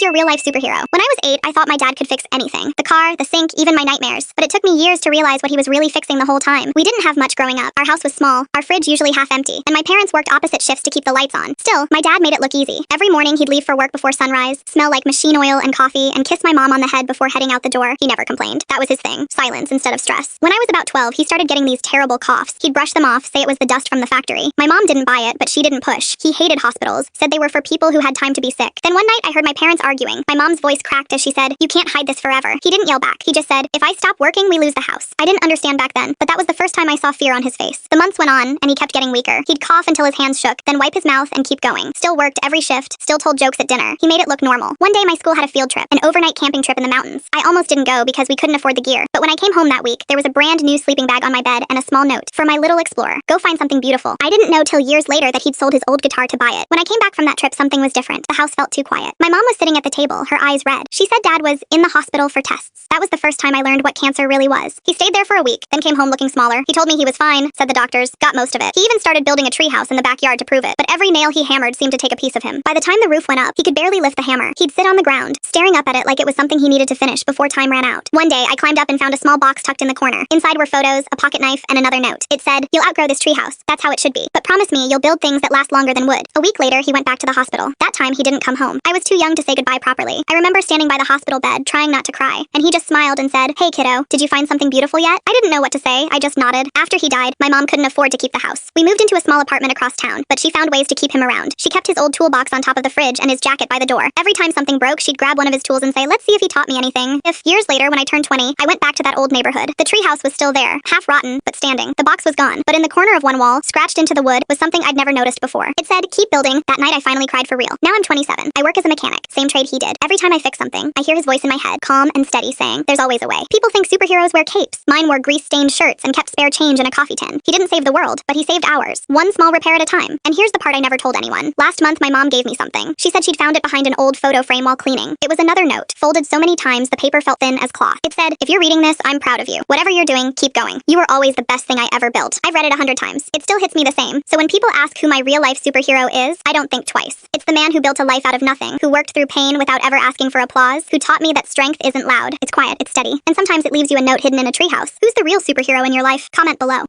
your real-life superhero? When I was 8, I thought my dad could fix anything. The car, the sink, even my nightmares. But it took me years to realize what he was really fixing the whole time. We didn't have much growing up. Our house was small, our fridge usually half empty, and my parents worked opposite shifts to keep the lights on. Still, my dad made it look easy. Every morning he'd leave for work before sunrise, smell like machine oil and coffee, and kiss my mom on the head before heading out the door. He never complained. That was his thing. Silence instead of stress. When I was about 12, he started getting these terrible coughs. He'd brush them off, say it was the dust from the factory. My mom didn't buy it, but she didn't push. He hated hospitals, said they were for people who had time to be sick. Then one night I heard my parents arguing. My mom's voice cracked as she said, "You can't hide this forever." He didn't yell back. He just said, "If I stop working, we lose the house." I didn't understand back then, but that was the first time I saw fear on his face. The months went on, and he kept getting weaker. He'd cough until his hands shook, then wipe his mouth and keep going. Still worked every shift, still told jokes at dinner. He made it look normal. One day my school had a field trip, an overnight camping trip in the mountains. I almost didn't go because we couldn't afford the gear. But when I came home that week, there was a brand new sleeping bag on my bed and a small note. "For my little explorer, go find something beautiful." I didn't know till years later that he'd sold his old guitar to buy it. When I came back from that trip, something was different. The house felt too quiet. My mom was sitting at the table, her eyes red. She said Dad was in the hospital for tests. That was the first time I learned what cancer really was. He stayed there for a week, then came home looking smaller. He told me he was fine, said the doctors, got most of it. He even started building a treehouse in the backyard to prove it, but every nail he hammered seemed to take a piece of him. By the time the roof went up, he could barely lift the hammer. He'd sit on the ground, staring up at it like it was something he needed to finish before time ran out. One day, I climbed up and found a small box tucked in the corner. Inside were photos, a pocket knife, and another note. It said, "You'll outgrow this treehouse. That's how it should be. But promise me you'll build things that last longer than wood." A week later, he went back to the hospital. That time, he didn't come home. I was too young to say goodbye properly. I remember standing by the hospital bed, trying not to cry, and he just smiled and said, "Hey kiddo, did you find something beautiful yet?" I didn't know what to say. I just nodded. After he died, my mom couldn't afford to keep the house. We moved into a small apartment across town, but she found ways to keep him around. She kept his old toolbox on top of the fridge and his jacket by the door. Every time something broke, she'd grab one of his tools and say, "Let's see if he taught me anything." Years later, when I turned 20, I went back to that old neighborhood. The treehouse was still there, half rotten, but standing. The box was gone, but in the corner of one wall, scratched into the wood, was something I'd never noticed before. It said, "Keep building." That night I finally cried for real. Now I'm 27. I work as a mechanic, same trade he did. Every time I fix something, I hear his voice in my head, calm and steady, saying, "There's always a way." People think superheroes wear capes. Mine wore grease-stained shirts and kept spare change in a coffee tin. He didn't save the world, but he saved ours, one small repair at a time. And here's the part I never told anyone. Last month, my mom gave me something. She said she'd found it behind an old photo frame while cleaning. It was another note, folded so many times the paper felt thin as cloth. It said, "If you're reading this, I'm proud of you. Whatever you're doing, keep going. You were always the best thing I ever built." I've read it 100 times. It still hits me the same. So when people ask who my real-life superhero is, I don't think twice. It's the man who built a life out of nothing, who worked through pain without ever asking for applause, who taught me that strength isn't loud, it's quiet, it's steady. And sometimes it leaves you a note hidden in a treehouse. Who's the real superhero in your life? Comment below.